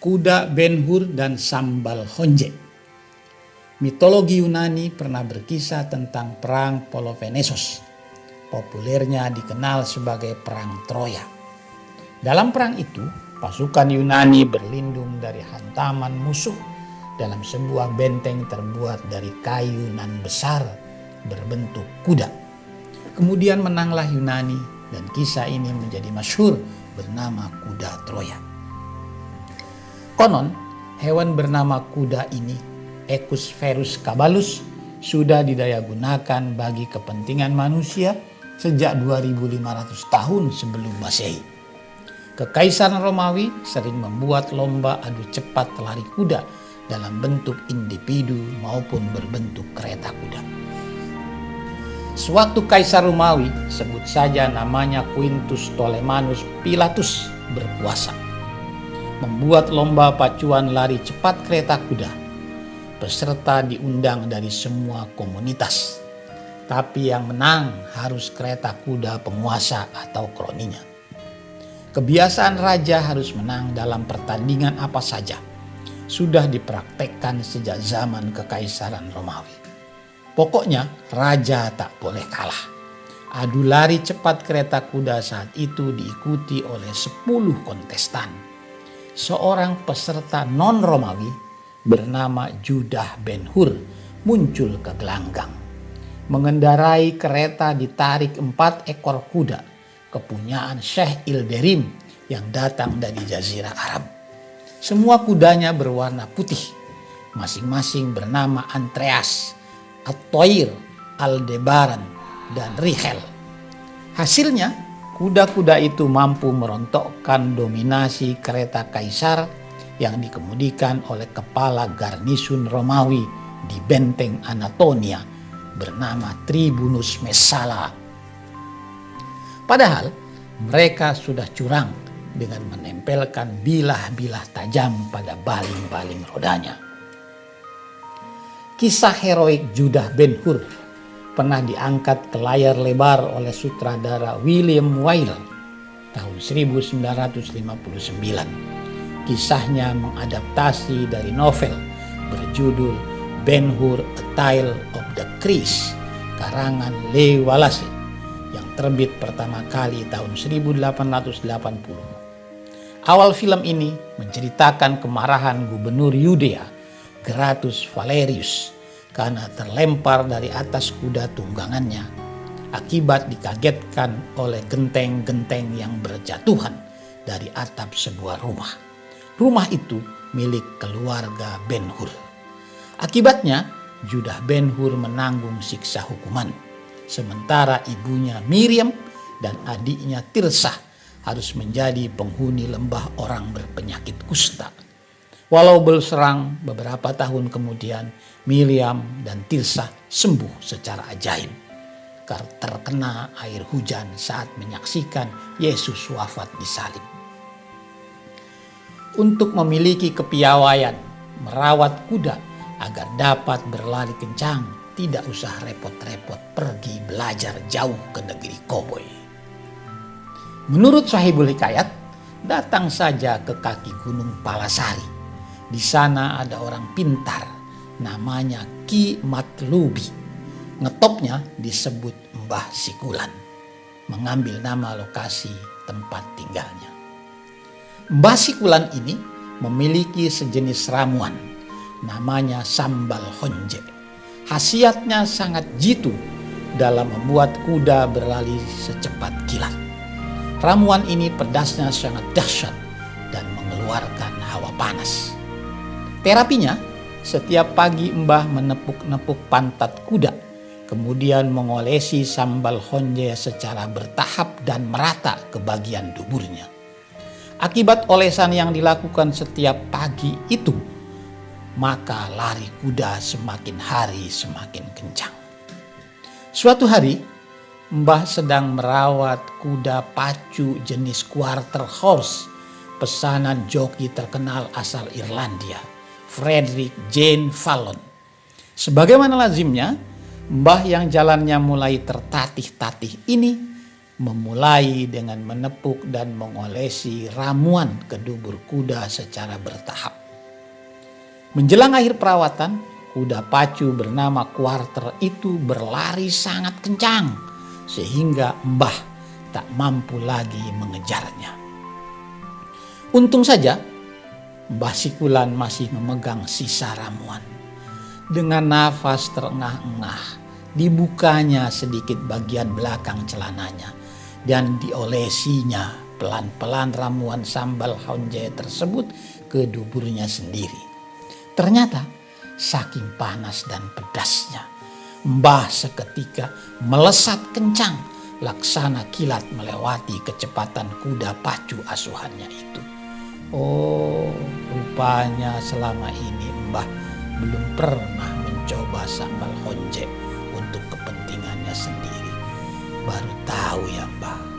Kuda Ben-Hur dan sambal honje. Mitologi Yunani pernah berkisah tentang perang Peloponnesos. Populernya dikenal sebagai perang Troya. Dalam perang itu, pasukan Yunani berlindung dari hantaman musuh dalam sebuah benteng terbuat dari kayu nan besar berbentuk kuda. Kemudian menanglah Yunani dan kisah ini menjadi masyhur bernama kuda Troya. Konon, hewan bernama kuda ini, Equus Ferus Caballus, sudah didayagunakan bagi kepentingan manusia sejak 2500 tahun sebelum Masehi. Kekaisaran Romawi sering membuat lomba adu cepat lari kuda dalam bentuk individu maupun berbentuk kereta kuda. Sewaktu Kaisar Romawi, sebut saja namanya Quintus Ptolemanus Pilatus, berkuasa, membuat lomba pacuan lari cepat kereta kuda. Peserta diundang dari semua komunitas, tapi yang menang harus kereta kuda penguasa atau kroninya. Kebiasaan raja harus menang dalam pertandingan apa saja sudah dipraktekkan sejak zaman Kekaisaran Romawi. Pokoknya raja tak boleh kalah. Adu lari cepat kereta kuda saat itu diikuti oleh 10 kontestan. Seorang peserta non-Romawi bernama Judah Ben-Hur muncul ke gelanggang. Mengendarai kereta ditarik 4 ekor kuda kepunyaan Syekh Ilderim yang datang dari Jazirah Arab. Semua kudanya berwarna putih, masing-masing bernama Antreas, At-Toir, Aldebaran, dan Richel. Hasilnya, kuda-kuda itu mampu merontokkan dominasi kereta kaisar yang dikemudikan oleh kepala garnisun Romawi di benteng Anatolia bernama Tribunus Messala. Padahal mereka sudah curang dengan menempelkan bilah-bilah tajam pada baling-baling rodanya. Kisah heroik Judah Ben-Hur pernah diangkat ke layar lebar oleh sutradara William Wyler tahun 1959. Kisahnya mengadaptasi dari novel berjudul Ben-Hur A Tale of the Chris karangan Leigh Wallace yang terbit pertama kali tahun 1880. Awal film ini menceritakan kemarahan gubernur Yudea Gratus Valerius karena terlempar dari atas kuda tunggangannya akibat dikagetkan oleh genteng-genteng yang berjatuhan dari atap sebuah rumah. Rumah itu milik keluarga Ben-Hur. Akibatnya Judah Ben-Hur menanggung siksa hukuman, sementara ibunya Miriam dan adiknya Tirsah harus menjadi penghuni lembah orang berpenyakit kusta. Walau berserang beberapa tahun kemudian, Miriam dan Tirsah sembuh secara ajaib karena terkena air hujan saat menyaksikan Yesus wafat di salib. Untuk memiliki kepiawaian merawat kuda agar dapat berlari kencang, tidak usah repot-repot pergi belajar jauh ke negeri koboi. Menurut Sahibul Hikayat, datang saja ke kaki gunung Palasari. Di sana ada orang pintar namanya Ki Matlubi. Ngetopnya disebut Mbah Sikulan, mengambil nama lokasi tempat tinggalnya. Mbah Sikulan ini memiliki sejenis ramuan namanya sambal honje. Khasiatnya sangat jitu dalam membuat kuda berlari secepat kilat. Ramuan ini pedasnya sangat dahsyat dan mengeluarkan hawa panas. Terapinya, setiap pagi Mbah menepuk-nepuk pantat kuda, kemudian mengolesi sambal honje secara bertahap dan merata ke bagian duburnya. Akibat olesan yang dilakukan setiap pagi itu, maka lari kuda semakin hari semakin kencang. Suatu hari, Mbah sedang merawat kuda pacu jenis quarter horse pesanan joki terkenal asal Irlandia, Frederick Jane Fallon. Sebagaimana lazimnya, Mbah yang jalannya mulai tertatih-tatih ini memulai dengan menepuk dan mengolesi ramuan ke dubur kuda secara bertahap. Menjelang akhir perawatan, kuda pacu bernama Quarter itu berlari sangat kencang sehingga Mbah tak mampu lagi mengejarnya. Untung saja Mbah Sikulan masih memegang sisa ramuan. Dengan nafas terengah-engah, dibukanya sedikit bagian belakang celananya dan diolesinya pelan-pelan ramuan sambal honje tersebut ke duburnya sendiri. Ternyata saking panas dan pedasnya, Mbah seketika melesat kencang laksana kilat melewati kecepatan kuda pacu asuhannya itu. Oh, rupanya selama ini Mbah belum pernah mencoba sambal honje untuk kepentingannya sendiri. Baru tahu ya Mbah.